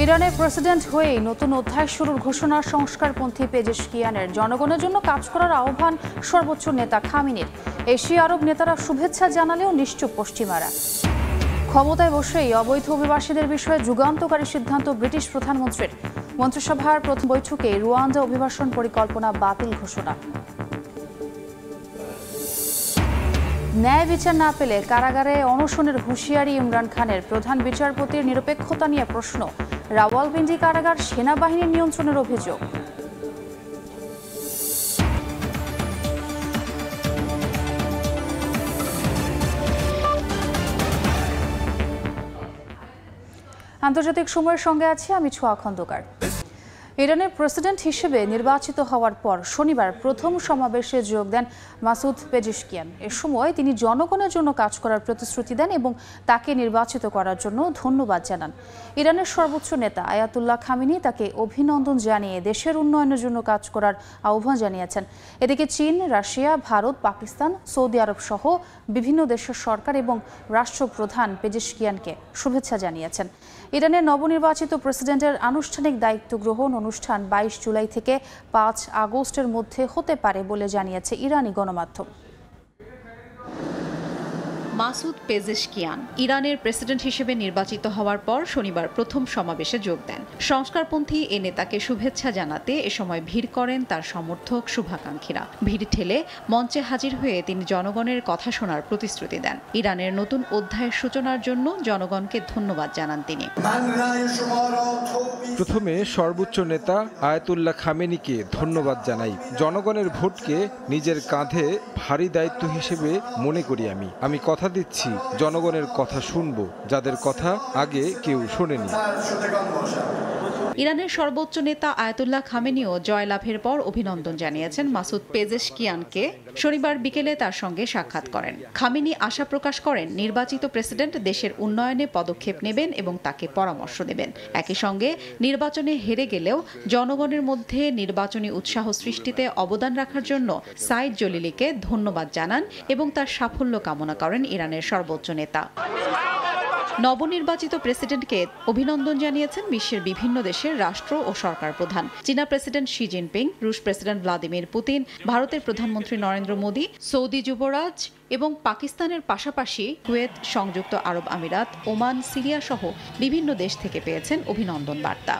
ইরানের প্রেসিডেন্ট হয়ে নতুন অধ্যায় শুরুর ঘোষণা সংস্কারপন্থী পেজেশকিয়ানের জনগণের জন্য কাজ করার আহ্বান সর্বোচ্চ নেতা খামেনির। এশীয় আরব নেতারা শুভেচ্ছা জানালেও নিশ্চুপ পশ্চিমারা। ক্ষমতায় বসেই অবৈধ অভিবাসীদের বিষয়ে যুগান্তকারী সিদ্ধান্ত ব্রিটিশ প্রধানমন্ত্রীর। মন্ত্রিসভার প্রথম বৈঠকে রুয়ান্ডা অভিবাসন পরিকল্পনা বাতিল ঘোষণা। ন্যায় বিচার না পেলে কারাগারে অনশনের হুঁশিয়ারি ইমরান খানের। প্রধান বিচারপতির নিরপেক্ষতা নিয়ে প্রশ্ন। রাওয়ালপিন্ডি কারাগার সেনাবাহিনীর নিয়ন্ত্রণের অভিযোগ। আন্তর্জাতিক সময়ের সঙ্গে আছি আমি ছোঁয়া খন্দকার। ইরানের প্রেসিডেন্ট হিসেবে নির্বাচিত হওয়ার পর শনিবার প্রথম সমাবেশে যোগ দেন মাসুদ পেজেশকিয়ান। এ সময় তিনি জনগণের জন্য কাজ করার প্রতিশ্রুতি দেন এবং তাকে নির্বাচিত করার জন্য ধন্যবাদ জানান। ইরানের সর্বোচ্চ নেতা আয়াতুল্লাহ খামেনি তাকে অভিনন্দন জানিয়ে দেশের উন্নয়নের জন্য কাজ করার আহ্বান জানিয়েছেন। এদিকে চীন, রাশিয়া, ভারত, পাকিস্তান, সৌদি আরব সহ বিভিন্ন দেশের সরকার এবং রাষ্ট্রপ্রধান পেজেশকিয়ানকে শুভেচ্ছা জানিয়েছেন। ইরানের নবনির্বাচিত প্রেসিডেন্টের আনুষ্ঠানিক দায়িত্ব গ্রহণ অনুষ্ঠান 22 জুলাই থেকে 5 আগস্টের মধ্যে হতে পারে বলে জানিয়েছে ইরানি গণমাধ্যম। মাসুদ পেজেশকিয়ান ইরানের প্রেসিডেন্ট হিসেবে নির্বাচিত হওয়ার পর শনিবার প্রথম সমাবেশে যোগ দেন। সংস্কারপন্থী এ নেতাকে শুভেচ্ছা জানাতে এ সময় ভিড় করেন তার সমর্থক, শুভাকাঙ্ক্ষীরা। ভিড় ঠেলে মঞ্চে হাজির হয়ে তিনি জনগণের কথা শোনার প্রতিশ্রুতি দেন। ইরানের নতুন অধ্যায়ের সূচনার জন্য জনগণকে ধন্যবাদ জানান তিনি। প্রথমে সর্বোচ্চ নেতা আয়াতুল্লাহ খামেনিকে ধন্যবাদ জানাই। জনগণের ভোটকে নিজের কাঁধে ভারী দায়িত্ব হিসেবে মনে করি। আমি কথা দিচ্ছি জনগণের কথা শুনবো, যাদের কথা আগে কেউ শোনেনি। ইরানের সর্বোচ্চ নেতা আয়াতুল্লাহ খামেনিও জয়লাভের পর অভিনন্দন জানিয়েছেন মাসুদ পেজেশকিয়ানকে। শনিবার বিকেলে তার সঙ্গে সাক্ষাৎ করেন। খামেনি আশা প্রকাশ করেন নির্বাচিত প্রেসিডেন্ট দেশের উন্নয়নে পদক্ষেপ নেবেন এবং তাকে পরামর্শ দেবেন। একই সঙ্গে নির্বাচনে হেরে গেলেও জনগণের মধ্যে নির্বাচনী উৎসাহ সৃষ্টিতে অবদান রাখার জন্য সাইদ জলিলিকে ধন্যবাদ জানান এবং তার সাফল্য কামনা করেন ইরানের সর্বোচ্চ নেতা। নবনির্বাচিত প্রেসিডেন্টকে অভিনন্দন জানিয়েছেন বিশ্বের বিভিন্ন দেশের রাষ্ট্র ও সরকার প্রধান। চীনা প্রেসিডেন্ট শি জিনপিং, রুশ প্রেসিডেন্ট ভ্লাদিমির পুতিন, ভারতের প্রধানমন্ত্রী নরেন্দ্র মোদী, সৌদি যুবরাজ এবং পাকিস্তানের পাশাপাশি কুয়েত, সংযুক্ত আরব আমিরাত, ওমান, সিরিয়া সহ বিভিন্ন দেশ থেকে পেয়েছেন অভিনন্দন বার্তা।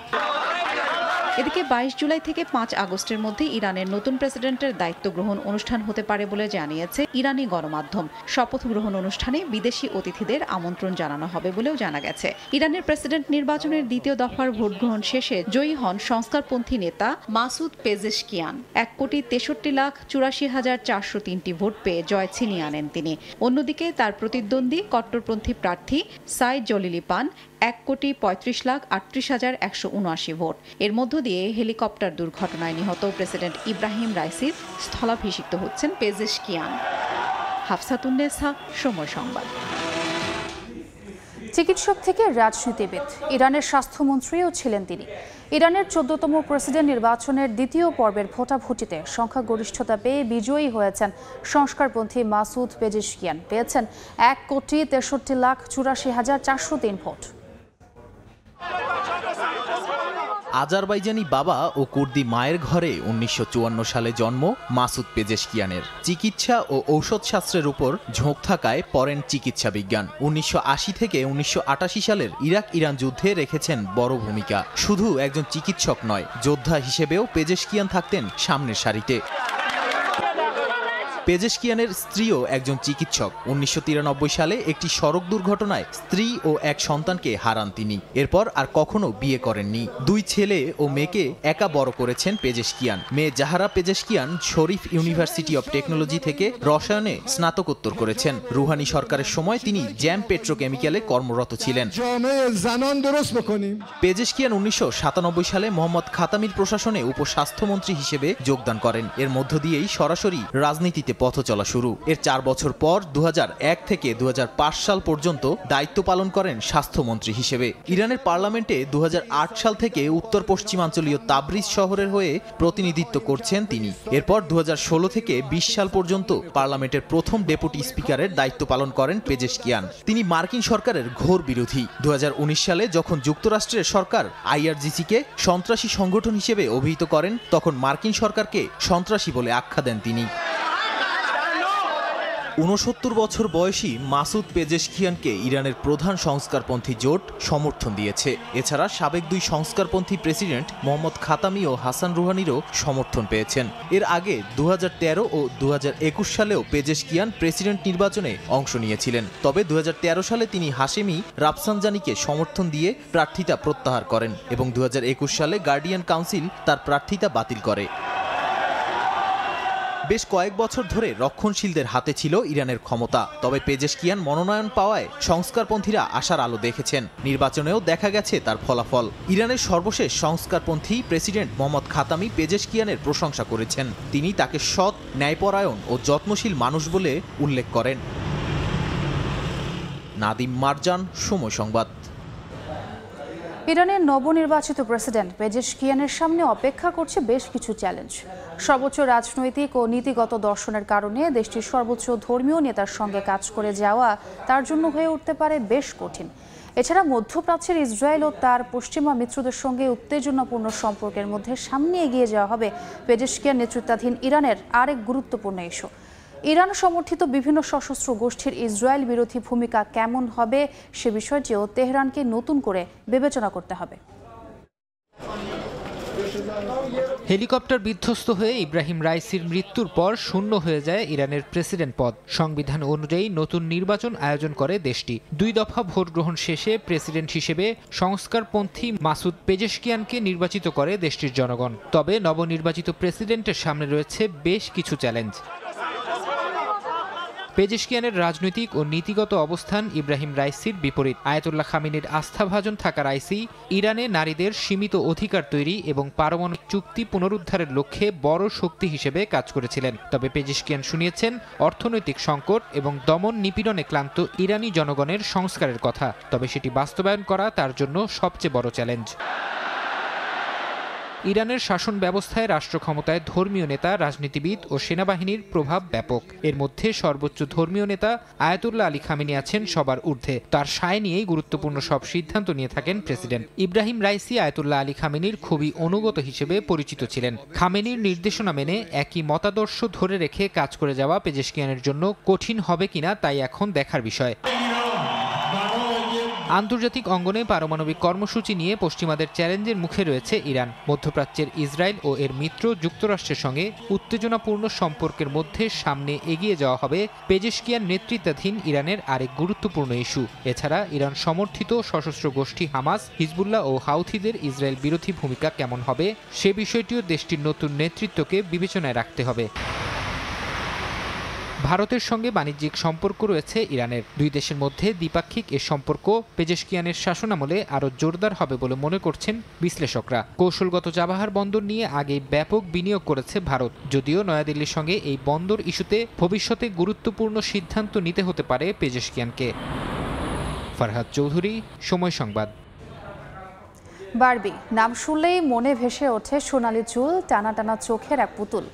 এদিকে 22 জুলাই থেকে 5 আগস্টের মধ্যে ইরানের নতুন প্রেসিডেন্টের দায়িত্ব গ্রহণ অনুষ্ঠান হতে পারে বলে জানিয়েছে ইরানি গণমাধ্যম। শপথ গ্রহণ অনুষ্ঠানে বিদেশি অতিথিদের আমন্ত্রণ জানানো হবে বলেও জানা গেছে। ইরানের প্রেসিডেন্ট নির্বাচনের দ্বিতীয় দফার ভোট গ্রহণ শেষে জয়ী হন সংস্কারপন্থী নেতা মাসুদ পেজেশকিয়ান। 1,63,84,403টি ভোট পেয়ে জয় ছিনিয়ে আনেন তিনি। অন্যদিকে তার প্রতিদ্বন্দ্বী কট্টরপন্থী প্রার্থী সাইদ জলিলি পান 1,35,38,179 ভোট। এর মধ্য দিয়ে হেলিকপ্টার দুর্ঘটনায় নিহত প্রেসিডেন্ট ইব্রাহিম রাইসির স্থলাভিষিক্ত হচ্ছেন পেজেশকিয়ান। হাফসাতুন্নেসা, সময় সংবাদ। চিকিৎসক থেকে রাজনীতিবিদ, ইরানের স্বাস্থ্যমন্ত্রীও ছিলেন তিনি। ইরানের 14তম প্রেসিডেন্ট নির্বাচনের দ্বিতীয় পর্বের ভোটাভুটিতে সংখ্যাগরিষ্ঠতা পেয়ে বিজয়ী হয়েছেন সংস্কারপন্থী মাসুদ পেজেশকিয়ান। পেয়েছেন 1,63,84,403 ভোট। আজারবাইজানি বাবা ও কুর্দি মায়ের ঘরে 1954 সালে জন্ম মাসুদ পেজেশকিয়ানের। চিকিৎসা ও ঔষধ শাস্ত্রের উপর ঝোঁক থাকায় পড়েন চিকিৎসা বিজ্ঞান। 1980 থেকে 1988 সালের ইরাক-ইরান যুদ্ধে রেখেছেন বড় ভূমিকা। শুধু একজন চিকিৎসক নয়, যোদ্ধা হিসেবেও পেজেশকিয়ান থাকতেন সামনের সারিতে। পেজেশকিয়ানের স্ত্রীও একজন চিকিৎসক। 1993 সালে একটি সড়ক দুর্ঘটনায় স্ত্রী ও এক সন্তানকে হারান তিনি। এরপর আর কখনো বিয়ে করেননি। 2 ছেলে ও মেয়েকে একা বড় করেছেন পেজেশকিয়ান। মেয়ে Zahra Pezeshkian Sharif university of technology থেকে রসায়নে স্নাতকোত্তর করেছেন। রুহানি সরকারের সময় তিনি জ্যাম পেট্রোকেমিক্যালে কর্মরত ছিলেন। পেজেশকিয়ান 1997 সালে মোহাম্মদ খাতামির প্রশাসনে উপস্বাস্থ্যমন্ত্রী হিসেবে যোগদান করেন। এর মধ্য দিয়েই সরাসরি রাজনীতিতে পথ চলা শুরু। এর 4 বছর পর 2001 থেকে 2005 সাল পর্যন্ত দায়িত্ব পালন করেন স্বাস্থ্যমন্ত্রী হিসেবে। ইরানের পার্লামেন্টে 2008 সাল থেকে উত্তর পশ্চিমাঞ্চলীয় তাবরিজ শহরের হয়ে প্রতিনিধিত্ব করছেন তিনি। এরপর 2016 থেকে 20 সাল পর্যন্ত পার্লামেন্টের প্রথম ডেপুটি স্পিকারের দায়িত্ব পালন করেন পেজেশকিয়ান। তিনি মার্কিন সরকারের ঘোর বিরোধী। 2019 সালে যখন যুক্তরাষ্ট্রের সরকার IRGC-কে সন্ত্রাসী সংগঠন হিসেবে অভিহিত করেন, তখন মার্কিন সরকারকে সন্ত্রাসী বলে আখ্যা দেন তিনি। 69 বছর বয়সী মাসুদ পেজেশকিয়ানকে ইরানের প্রধান সংস্কারপন্থী জোট সমর্থন দিয়েছে। এছাড়া সাবেক 2 সংস্কারপন্থী প্রেসিডেন্ট মোহাম্মদ খাতামি ও হাসান রুহানিরও সমর্থন পেয়েছেন। এর আগে 2013 ও 2021 সালেও পেজেশকিয়ান প্রেসিডেন্ট নির্বাচনে অংশ নিয়েছিলেন। তবে 2013 সালে তিনি হাশেমি রাফসানজানিকে সমর্থন দিয়ে প্রার্থিতা প্রত্যাহার করেন এবং 2021 সালে গার্ডিয়ান কাউন্সিল তার প্রার্থিতা বাতিল করে। বেশ কয়েক বছর ধরে রক্ষণশীলদের হাতে ছিল ইরানের ক্ষমতা। তবে পেজেশকিয়ান মনোনয়ন পাওয়ায় সংস্কারপন্থীরা আশার আলো দেখেছেন। নির্বাচনেও দেখা গেছে তার ফলাফল। ইরানের সর্বশেষ সংস্কারপন্থী প্রেসিডেন্ট মোহাম্মদ খাতামি পেজেশকিয়ানের প্রশংসা করেছেন। তিনি তাকে সৎ, ন্যায়পরায়ণ ও যত্নশীল মানুষ বলে উল্লেখ করেন। নাদিম মারজান, সময় সংবাদ। ইরানের নবনির্বাচিত প্রেসিডেন্ট পেজেশকিয়ানের সামনে অপেক্ষা করছে বেশ কিছু চ্যালেঞ্জ। সর্বোচ্চ রাজনৈতিক ও নীতিগত দর্শনের কারণে দেশটির সর্বোচ্চ ধর্মীয় নেতার সঙ্গে কাজ করে যাওয়া তার জন্য হয়ে উঠতে পারে বেশ কঠিন। এছাড়া মধ্যপ্রাচ্যের ইসরায়েল ও তার পশ্চিমা মিত্রদের সঙ্গে উত্তেজনাপূর্ণ সম্পর্কের মধ্যে সামনে এগিয়ে যাওয়া হবে পেজেশকিয়ান নেতৃত্বাধীন ইরানের আরেক গুরুত্বপূর্ণ ইস্যু। ইরান সমর্থিত বিভিন্ন সশস্ত্র গোষ্ঠীর ইসরায়েল বিরোধী ভূমিকা কেমন হবে সে বিষয়টিও তেহরানকে নতুন করে বিবেচনা করতে হবে। হেলিকপ্টার বিধ্বস্ত হয়ে ইব্রাহিম রাইসির মৃত্যুর পর শূন্য হয়ে যায় ইরানের প্রেসিডেন্ট পদ। সংবিধান অনুযায়ী নতুন নির্বাচন আয়োজন করে দেশটি। 2 দফা ভোট গ্রহণ শেষে প্রেসিডেন্ট হিসেবে সংস্কারপন্থী মাসুদ পেজেশকিয়ানকে নির্বাচিত করে দেশটির জনগণ। তবে নবনির্বাচিত প্রেসিডেন্টের সামনে রয়েছে বেশ কিছু চ্যালেঞ্জ। পেজেশকিয়ানের রাজনৈতিক ও নীতিগত অবস্থান ইব্রাহিম রাইসির বিপরীত। আয়াতুল্লাহ খামেনির আস্থাভাজন থাকা রাইসি ইরানে নারীদের সীমিত অধিকার তৈরি এবং পারমাণবিক চুক্তি পুনরুদ্ধারের লক্ষ্যে বড় শক্তি হিসেবে কাজ করেছিলেন। তবে পেজেশকিয়ান শুনিয়েছেন অর্থনৈতিক সংকট এবং দমন নিপীড়নে ক্লান্ত ইরানি জনগণের সংস্কারের কথা। তবে সেটি বাস্তবায়ন করা তার জন্য সবচেয়ে বড় চ্যালেঞ্জ। ইরানের শাসন ব্যবস্থায় রাষ্ট্র ক্ষমতায় ধর্মীয় নেতা, রাজনীতিবিদ ও সেনাবাহিনীর প্রভাব ব্যাপক। এর মধ্যে সর্বোচ্চ ধর্মীয় নেতা আয়াতুল্লাহ আলী খামেনি আছেন সবার ঊর্ধ্বে। তার সায় নিয়েই গুরুত্বপূর্ণ সব সিদ্ধান্ত নিয়ে থাকেন president. Ebrahim Raisi Ayatollah Ali খামেনির খুবই অনুগত হিসেবে পরিচিত ছিলেন। খামেনির নির্দেশনা মেনে একই মতাদর্শ ধরে রেখে কাজ করে যাওয়া পেজেশকিয়ানের জন্য কঠিন হবে কিনা তাই এখন দেখার বিষয়। আন্তর্জাতিক অঙ্গনে পারমাণবিক কর্মসূচি নিয়ে পশ্চিমাদের চ্যালেঞ্জের মুখে রয়েছে ইরান। মধ্যপ্রাচ্যের ইসরায়েল ও এর মিত্র যুক্তরাষ্ট্রের সঙ্গে উত্তেজনাপূর্ণ সম্পর্কের মধ্যে সামনে এগিয়ে যাওয়া হবে পেজেশকিয়ান নেতৃত্বাধীন ইরানের আরেক গুরুত্বপূর্ণ ইস্যু। এছাড়া ইরান সমর্থিত সশস্ত্র গোষ্ঠী হামাস, হিজবুল্লাহ ও হাউথিদের ইসরায়েল বিরোধী ভূমিকা কেমন হবে সে বিষয়টিও দেশটির নতুন নেতৃত্বকে বিবেচনায় রাখতে হবে। ভারতের সঙ্গে বাণিজ্যিক সম্পর্ক রয়েছে ইরানের। 2 দেশের মধ্যে দ্বিপাক্ষিক এ সম্পর্ক পেজেশকিয়ানের শাসনামলে আরও জোরদার হবে বলে মনে করছেন বিশ্লেষকরা। কৌশলগত চাবাহার বন্দর নিয়ে আগেই ব্যাপক বিনিয়োগ করেছে ভারত। যদিও নয়াদিল্লির সঙ্গে এই বন্দর ইস্যুতে ভবিষ্যতে গুরুত্বপূর্ণ সিদ্ধান্ত নিতে হতে পারে পেজেশকিয়ানকে। ফারহাদ চৌধুরী, সময় সংবাদ। বারবি নাম শুনলেই মনে ভেসে ওঠে সোনালী চুল, টানা টানা চোখের এক পুতুল।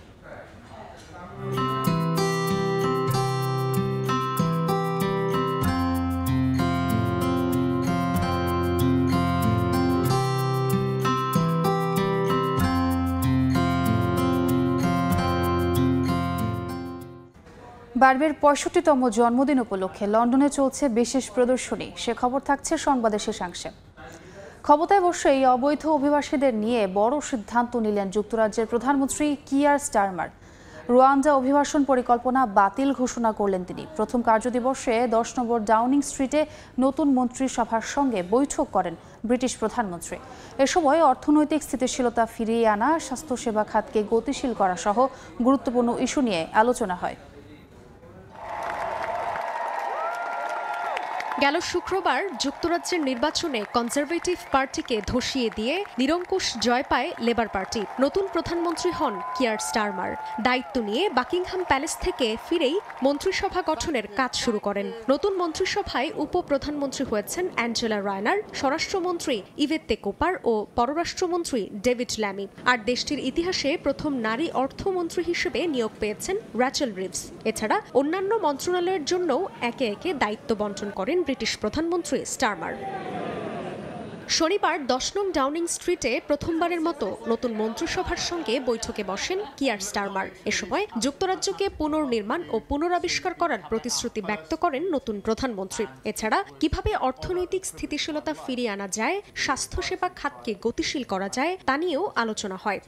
বারবির 65তম জন্মদিন উপলক্ষে লন্ডনে চলছে বিশেষ প্রদর্শনী। সে খবর থাকছে সংবাদের শেষাংশে। ক্ষমতায় বসে এই অবৈধ অভিবাসীদের নিয়ে বড় সিদ্ধান্ত নিলেন যুক্তরাজ্যের প্রধানমন্ত্রী কিয়ার স্টারমার। রুয়ান্ডা অভিবাসন পরিকল্পনা বাতিল ঘোষণা করলেন তিনি। প্রথম কার্যদিবসে 10 নম্বর ডাউনিং স্ট্রিটে নতুন মন্ত্রিসভার সঙ্গে বৈঠক করেন ব্রিটিশ প্রধানমন্ত্রী। এ সময় অর্থনৈতিক স্থিতিশীলতা ফিরিয়ে আনা, স্বাস্থ্যসেবা খাতকে গতিশীল করা সহ গুরুত্বপূর্ণ ইস্যু নিয়ে আলোচনা হয়। গেল শুক্রবার যুক্তরাজ্যের নির্বাচনে কনজারভেটিভ পার্টিকে ধসিয়ে দিয়ে নিরঙ্কুশ জয় পায় লেবার পার্টি। নতুন প্রধানমন্ত্রী হন কিয়ার স্টারমার। দায়িত্ব নিয়ে বাকিংহাম প্যালেস থেকে ফিরেই মন্ত্রিসভা গঠনের কাজ শুরু করেন। নতুন মন্ত্রিসভায় উপপ্রধানমন্ত্রী হয়েছেন অ্যাঞ্জেলা রায়নার, স্বরাষ্ট্রমন্ত্রী ইভেত্তে কোপার ও পররাষ্ট্রমন্ত্রী ডেভিড ল্যামি। আর দেশটির ইতিহাসে প্রথম নারী অর্থমন্ত্রী হিসেবে নিয়োগ পেয়েছেন র্যাচেল রিভস। এছাড়া অন্যান্য মন্ত্রণালয়ের জন্যও একে একে দায়িত্ব বন্টন করেন ব্রিটিশ প্রধানমন্ত্রী স্টারমার। শনিবার 10 নং ডাউনিং স্ট্রিটে প্রথমবারের মতো নতুন মন্ত্রিসভার সঙ্গে বৈঠকে বসেন কিয়ার স্টারমার। এ সময় যুক্তরাজ্যকে পুনর্নির্মাণ ও পুনরাবিষ্কার করার প্রতিশ্রুতি ব্যক্ত করেন নতুন প্রধানমন্ত্রী। এছাড়া কিভাবে অর্থনৈতিক স্থিতিশীলতা ফিরিয়ে আনা যায়, স্বাস্থ্যসেবা খাতকে গতিশীল করা যায় তা নিয়েও আলোচনা হয়।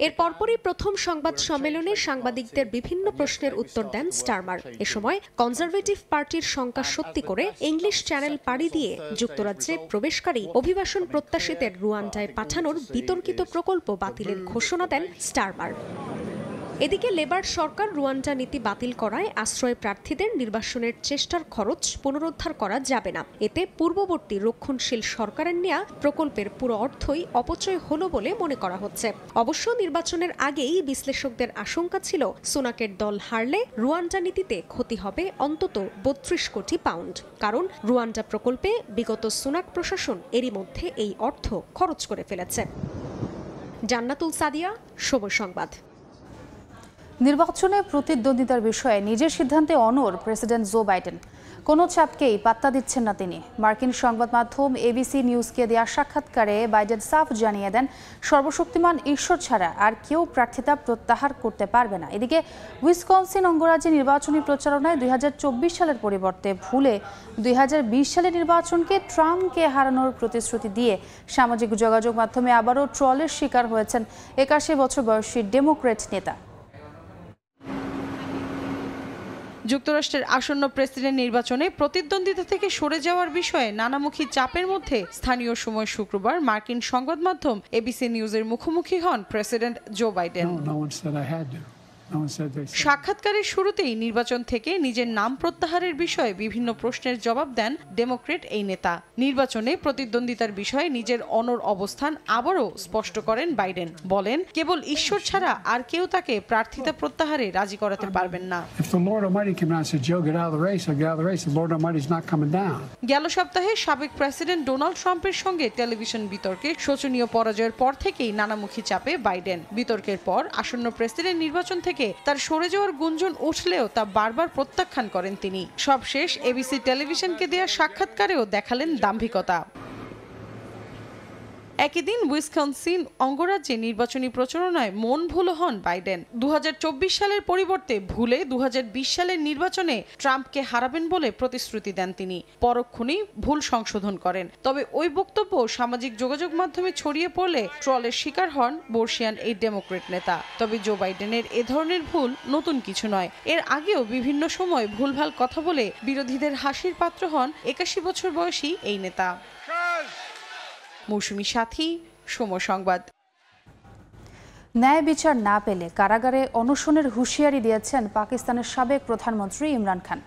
এর পরপরই প্রথম সংবাদ সম্মেলনে সাংবাদিকদের বিভিন্ন প্রশ্নের উত্তর দেন স্টারমার। এ সময় কনজারভেটিভ পার্টির শঙ্কা সত্যি করে ইংলিশ চ্যানেল পাড়ি দিয়ে যুক্তরাজ্যে প্রবেশকারী অভিবাসন প্রত্যাশীদের রুয়ান্ডায় পাঠানোর বিতর্কিত প্রকল্প বাতিলের ঘোষণা দেন স্টারমার। এদিকে লেবার সরকার রুয়ান্ডা নীতি বাতিল করায় আশ্রয় প্রার্থীদের নির্বাসনের চেষ্টার খরচ পুনরুদ্ধার করা যাবে না। এতে পূর্ববর্তী রক্ষণশীল সরকারের নেয়া প্রকল্পের পুরো অর্থই অপচয় হলো বলে মনে করা হচ্ছে। অবশ্য নির্বাচনের আগেই বিশ্লেষকদের আশঙ্কা ছিল সুনাকের দল হারলে রুয়ান্ডা নীতিতে ক্ষতি হবে অন্তত 32 কোটি পাউন্ড। কারণ রুয়ান্ডা প্রকল্পে বিগত সুনাক প্রশাসন এরই মধ্যে এই অর্থ খরচ করে ফেলেছে। জান্নাতুল সাদিয়া, সময় সংবাদ। নির্বাচনে প্রতিদ্বন্দ্বিতার বিষয়ে নিজের সিদ্ধান্তে অনড় প্রেসিডেন্ট জো বাইডেন। কোনো চাপকেই পাত্তা দিচ্ছেন না তিনি। মার্কিন সংবাদ মাধ্যম এবিসি নিউজকে দেওয়া সাক্ষাৎকারে বাইডেন সাফ জানিয়ে দেন, সর্বশক্তিমান ঈশ্বর ছাড়া আর কেউ প্রার্থিতা প্রত্যাহার করতে পারবে না। এদিকে উইসকনসিন অঙ্গরাজ্যে নির্বাচনী প্রচারণায় 2024 সালের পরিবর্তে ভুলে 2020 সালের নির্বাচনকে ট্রাম্পকে হারানোর প্রতিশ্রুতি দিয়ে সামাজিক যোগাযোগ মাধ্যমে আবারও ট্রলের শিকার হয়েছেন 81 বছর বয়সী ডেমোক্র্যাট নেতা। যুক্তরাষ্ট্রের আসন্ন প্রেসিডেন্ট নির্বাচনে প্রতিদ্বন্দ্বিতা থেকে সরে যাওয়ার বিষয়ে নানামুখী চাপের মধ্যে স্থানীয় সময় শুক্রবার মার্কিন সংবাদ মাধ্যম এবিসি নিউজের মুখোমুখি হন প্রেসিডেন্ট জো বাইডেন। সাক্ষাৎকারের শুরুতেই নির্বাচন থেকে নিজের নাম প্রত্যাহারের বিষয়ে বিভিন্ন প্রশ্নের জবাব দেন ডেমোক্রেট এই নেতা। নির্বাচনে প্রতিদ্বন্দ্বিতার বিষয়ে নিজের অনড় অবস্থান আবারও স্পষ্ট করেন বাইডেন। বলেন, কেবল ঈশ্বর ছাড়া আর কেউ তাকে প্রার্থিতা প্রত্যাহারে রাজি করাতে পারবেন না। গেল সপ্তাহে সাবেক প্রেসিডেন্ট ডোনাল্ড ট্রাম্পের সঙ্গে টেলিভিশন বিতর্কে শোচনীয় পরাজয়ের পর থেকেই নানামুখী চাপে বাইডেন। বিতর্কের পর আসন্ন প্রেসিডেন্ট নির্বাচন থেকে তার সরে যাওয়ার গুঞ্জন উঠলেও তা বারবার প্রত্যাখ্যান করেন তিনি। সবশেষ এবিসি টেলিভিশনকে দেয়া সাক্ষাৎকারেও দেখালেন দাম্ভিকতা। একই দিন উইসকনসিন অঙ্গরাজ্যে নির্বাচনী প্রচারণায় মন ভুলো হন বাইডেন। 2024 সালের পরিবর্তে ভুলে 2020 সালের নির্বাচনে ট্রাম্পকে হারাবেন বলে প্রতিশ্রুতি দেন তিনি। পরক্ষণেই ভুল সংশোধন করেন। তবে ওই বক্তব্য সামাজিক যোগাযোগ মাধ্যমে ছড়িয়ে পড়লে ট্রলের শিকার হন বর্ষিয়ান এই ডেমোক্রেট নেতা। তবে জো বাইডেনের এ ধরনের ভুল নতুন কিছু নয়। এর আগেও বিভিন্ন সময় ভুলভাল কথা বলে বিরোধীদের হাসির পাত্র হন 81 বছর বয়সী এই নেতা। মৌসুমী সাথী, সময় সংবাদ। ন্যায় বিচার না পেলে কারাগারে অনশনের হুঁশিয়ারি দিয়েছেন পাকিস্তানের সাবেক প্রধানমন্ত্রী ইমরান খান।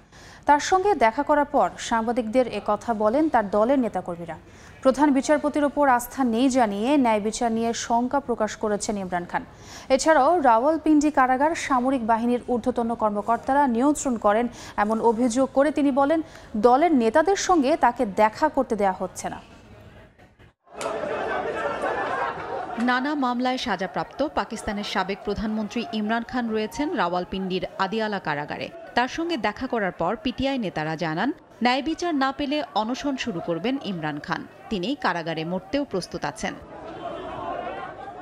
তার সঙ্গে দেখা করার পর সাংবাদিকদের কথা বলেন তার দলের নেতাকর্মীরা। প্রধান বিচারপতির ওপর আস্থা নেই জানিয়ে ন্যায় বিচার নিয়ে শঙ্কা প্রকাশ করেছেন ইমরান খান। এছাড়াও রাওয়ালপিন্ডি কারাগার সামরিক বাহিনীর ঊর্ধ্বতন কর্মকর্তারা নিয়ন্ত্রণ করেন এমন অভিযোগ করে তিনি বলেন, দলের নেতাদের সঙ্গে তাকে দেখা করতে দেওয়া হচ্ছে না। নানা মামলায় সাজাপ্রাপ্ত পাকিস্তানের সাবেক প্রধানমন্ত্রী ইমরান খান রয়েছেন রাওয়ালপিন্ডির আদিয়ালা কারাগারে। তার সঙ্গে দেখা করার পর পিটিআই নেতারা জানান, ন্যায় বিচার না পেলে অনশন শুরু করবেন ইমরান খান। তিনি কারাগারে মরতেও প্রস্তুত আছেন।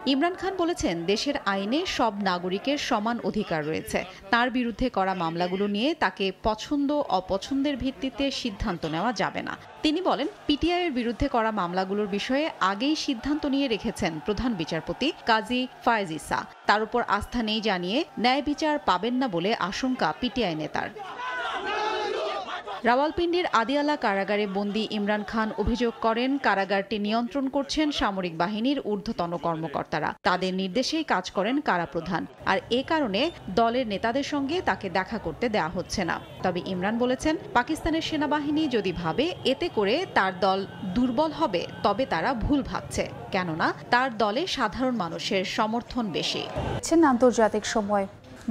ইমরান খান বলেছেন, দেশের আইনে সব নাগরিকের সমান অধিকার রয়েছে। তার বিরুদ্ধে করা মামলাগুলো নিয়ে তাকে পছন্দ অপছন্দের ভিত্তিতে সিদ্ধান্ত নেওয়া যাবে না। তিনি বলেন, পিটিআইয়ের বিরুদ্ধে করা মামলাগুলোর বিষয়ে আগেই সিদ্ধান্ত নিয়ে রেখেছেন প্রধান বিচারপতি কাজী ফায়েজ ইসা। তার উপর আস্থা নেই জানিয়ে ন্যায় বিচার পাবেন না বলে আশঙ্কা পিটিআই নেতার। রাওয়ালপিন্ডির আদিয়ালা কারাগারে বন্দী ইমরান খান অভিযোগ করেন, কারাগারটি নিয়ন্ত্রণ করছেন সামরিক বাহিনীর ঊর্ধ্বতন কর্মকর্তারা। তাদের নির্দেশেই কাজ করেন কারাপ্রধান, আর এ কারণে দলের নেতাদের সঙ্গে তাকে দেখা করতে দেয়া হচ্ছে না। তবে ইমরান বলেছেন, পাকিস্তানের সেনাবাহিনী যদি ভাবে এতে করে তার দল দুর্বল হবে, তবে তারা ভুল ভাবছে, কেননা তার দলে সাধারণ মানুষের সমর্থন বেশি। আন্তর্জাতিক সময়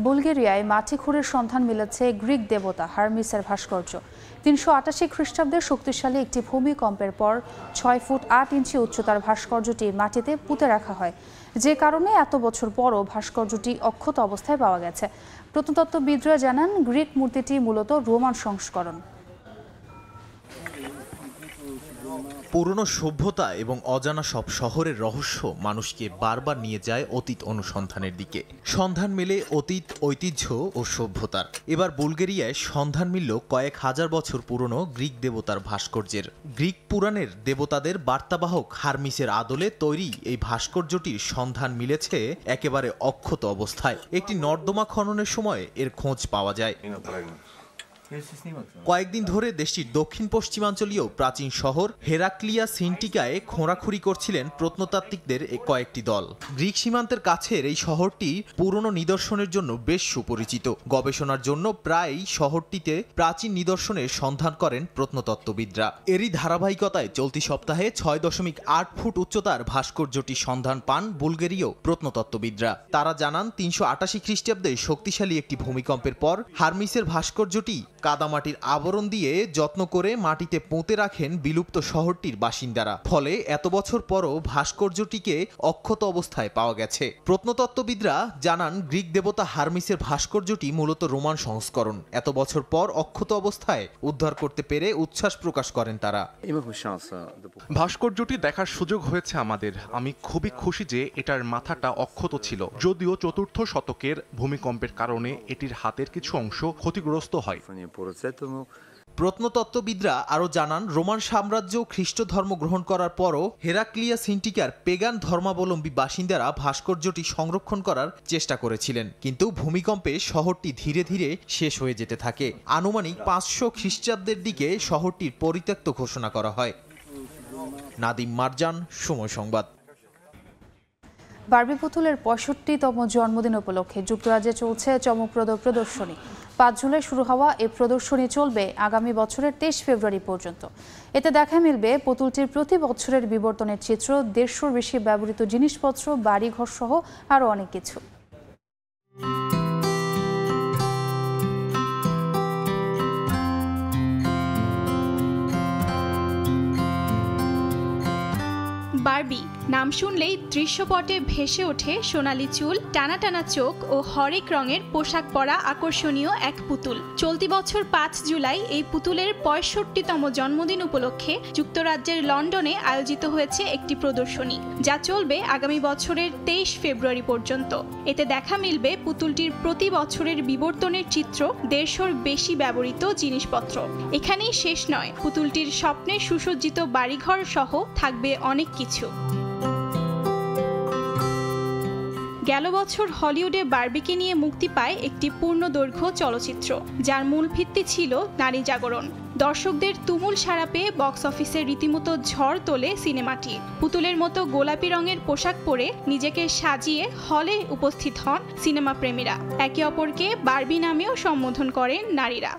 বুলগেরিয়ায় মাটি খুঁড়ের সন্ধান মিলেছে গ্রিক দেবতা হারমিসের ভাস্কর্য। 388 খ্রিস্টাব্দের শক্তিশালী একটি ভূমিকম্পের পর 6 ফুট 8 ইঞ্চি উচ্চতার ভাস্কর্যটি মাটিতে পুঁতে রাখা হয়, যে কারণে এত বছর পরও ভাস্কর্যটি অক্ষত অবস্থায় পাওয়া গেছে। প্রত্নতত্ত্ববিদরা জানান, গ্রিক মূর্তিটি মূলত রোমান সংস্করণ। পুরনো সভ্যতা এবং অজানা সব শহরের রহস্য মানুষকে বারবার নিয়ে যায় অতীত অনুসন্ধানের দিকে। সন্ধান মেলে অতীত ঐতিহ্য ও সভ্যতার। এবার বুলগেরিয়ায় সন্ধান মিলল কয়েক হাজার বছর পুরনো গ্রিক দেবতার ভাস্কর্যের। গ্রিক পুরাণের দেবতাদের বার্তাবাহক হারমিসের আদলে তৈরি এই ভাস্কর্যটির সন্ধান মিলেছে একেবারে অক্ষত অবস্থায়। একটি নর্দমা খননের সময় এর খোঁজ পাওয়া যায়। কয়েকদিন ধরে দেশটির দক্ষিণ পশ্চিমাঞ্চলীয় প্রাচীন শহর হেরাক্লিয়া সিন্টিকায় খোঁড়াখুড়ি করছিলেন প্রত্নতাত্ত্বিকদের কয়েকটি দল। গ্রিক সীমান্তের কাছের এই শহরটি পুরনো নিদর্শনের জন্য বেশ সুপরিচিত। গবেষণার জন্য প্রায়ই শহরটিতে প্রাচীন নিদর্শনের সন্ধান করেন প্রত্নতত্ত্ববিদরা। এরই ধারাবাহিকতায় চলতি সপ্তাহে 6.8 ফুট উচ্চতার ভাস্কর্যটির সন্ধান পান বুলগেরীয় প্রত্নতত্ত্ববিদরা। তারা জানান, 388 খ্রিস্টাব্দে শক্তিশালী একটি ভূমিকম্পের পর হারমিসের ভাস্কর্যটি কাদামাটির আবরণ দিয়ে যত্ন করে মাটিতে পুঁতে রাখেন বিলুপ্ত শহরটির বাসিন্দারা। ফলে এত বছর পরও ভাস্কর্যটিকে অক্ষত অবস্থায় পাওয়া গেছে। প্রত্নতত্ত্ববিদরা জানান, গ্রিক দেবতা হারমিসের ভাস্কর্যটি মূলত রোমান সংস্করণ। এত বছর পর অক্ষত অবস্থায় উদ্ধার করতে পেরে উচ্ছ্বাস প্রকাশ করেন তারা। ভাস্কর্যটি দেখার সুযোগ হয়েছে আমাদের। আমি খুবই খুশি যে এটার মাথাটা অক্ষত ছিল, যদিও 4th শতকের ভূমিকম্পের কারণে এটির হাতের কিছু অংশ ক্ষতিগ্রস্ত হয়। প্রত্নতত্ত্ববিদরা আরও জানান, রোমান সাম্রাজ্য খ্রিস্ট ধর্ম গ্রহণ করার পরও হেরাক্লিয়া সিন্টিকার পেগান ধর্মাবলম্বী বাসিন্দারা ভাস্কর্যটি সংরক্ষণ করার চেষ্টা করেছিলেন, কিন্তু ভূমিকম্পে শহরটি ধীরে ধীরে শেষ হয়ে যেতে থাকে। আনুমানিক 500 খ্রিস্টাব্দের দিকে শহরটির পরিত্যক্ত ঘোষণা করা হয়। নাদিম মারজান, সময় সংবাদ। বারবি পুতুলের 65তম জন্মদিন উপলক্ষে যুক্তরাজ্যে চলছে চমকপ্রদ প্রদর্শনী। 5 জুলাই শুরু হওয়া এই প্রদর্শনী চলবে আগামী বছরের 23 ফেব্রুয়ারি পর্যন্ত। এতে দেখা মিলবে পুতুলটির প্রতি বছরের বিবর্তনের চিত্র, 150-র বেশি ব্যবহৃত জিনিসপত্র, বাড়িঘর সহ আরও অনেক কিছু। বারবি নাম শুনলেই দৃশ্যপটে ভেসে ওঠে সোনালি চুল, টানা টানা চোখ ও হরেক রঙের পোশাক পরা আকর্ষণীয় এক পুতুল। চলতি বছর 5 জুলাই এই পুতুলের 65তম জন্মদিন উপলক্ষে যুক্তরাজ্যের লন্ডনে আয়োজিত হয়েছে একটি প্রদর্শনী, যা চলবে আগামী বছরের 23 ফেব্রুয়ারি পর্যন্ত। এতে দেখা মিলবে পুতুলটির প্রতি বছরের বিবর্তনের চিত্র, 150-র বেশি ব্যবহৃত জিনিসপত্র। এখানেই শেষ নয়, পুতুলটির স্বপ্নে সুসজ্জিত বাড়িঘর সহ থাকবে অনেক কিছু। গেল বছর হলিউডে বারবিকে নিয়ে মুক্তি পায় একটি পূর্ণদৈর্ঘ্য চলচ্চিত্র, যার মূল ভিত্তি ছিল নারী জাগরণ। দর্শকদের তুমুল সাড়া পেয়ে বক্স অফিসে রীতিমতো ঝড় তোলে সিনেমাটি। পুতুলের মতো গোলাপি রঙের পোশাক পরে নিজেকে সাজিয়ে হলে উপস্থিত হন সিনেমা প্রেমীরা। একে অপরকে বারবি নামেও সম্বোধন করেন নারীরা।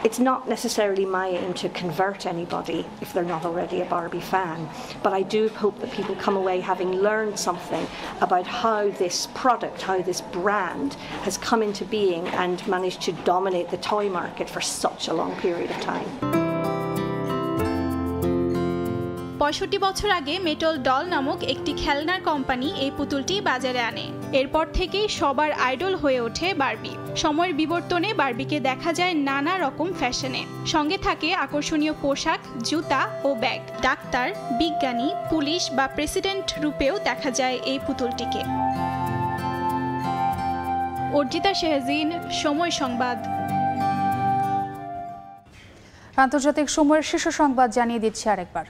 It's not necessarily my aim to convert anybody if they're not already a Barbie fan, but I do hope that people come away having learned something about how this product, how this brand has come into being and managed to dominate the toy market for such a long period of time. 65 বছর আগে metal doll নামক একটি খেলনার company এই পুতুলটি বাজারে আনে। এরপর থেকেই সবার আইডল হয়ে ওঠে বারবি। সময়ের বিবর্তনে বারবিকে দেখা যায় নানা রকম ফ্যাশনে। সঙ্গে থাকে আকর্ষণীয় পোশাক, জুতা ও ব্যাগ। ডাক্তার, বিজ্ঞানী, পুলিশ বা প্রেসিডেন্ট রূপেও দেখা যায় এই পুতুলটিকে। অর্জিতা শেহজিন, সময় সংবাদ। আন্তর্জাতিক সময়ের শীর্ষ সংবাদ জানিয়ে দিচ্ছে আরেকবার।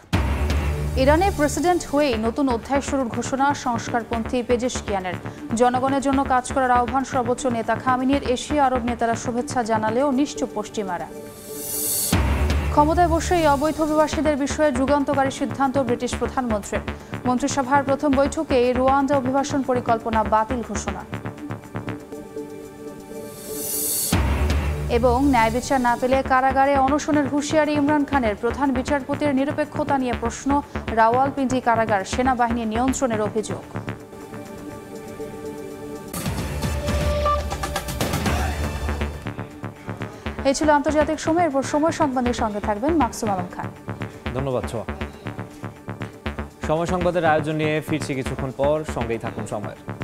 ইরানে প্রেসিডেন্ট হয়ে নতুন অধ্যায় শুরুর ঘোষণা সংস্কারপন্থী পেজেশকিয়ানের। জনগণের জন্য কাজ করার আহ্বান সর্বোচ্চ নেতা খামেনির। এশিয়া আরব নেতারা শুভেচ্ছা জানালেও নিশ্চুপ পশ্চিমারা। ক্ষমতায় বসেই অবৈধ অভিবাসীদের বিষয়ে যুগান্তকারী সিদ্ধান্ত ব্রিটিশ প্রধানমন্ত্রীর। মন্ত্রিসভার প্রথম বৈঠকে রুয়ান্ডা অভিবাসন পরিকল্পনা বাতিল ঘোষণা। এবং ন্যায় বিচার না পেলে কারাগারে অনশনের হুঁশিয়ারি ইমরান খানের। প্রধান বিচারপতির নিরপেক্ষতা নিয়ে প্রশ্ন। রাওয়ালপিন্ডি কারাগার সেনাবাহিনী নিয়ন্ত্রণের অভিযোগ। এই ছিল আন্তর্জাতিক সময়। এরপর সময় সংবাদের সঙ্গে থাকবেন মাকসুম আলম খান। ধন্যবাদ ছোঁয়া। সময় সংবাদের আয়োজন নিয়ে ফিরছি কিছুক্ষণ পর, সঙ্গেই থাকুন সময়ের।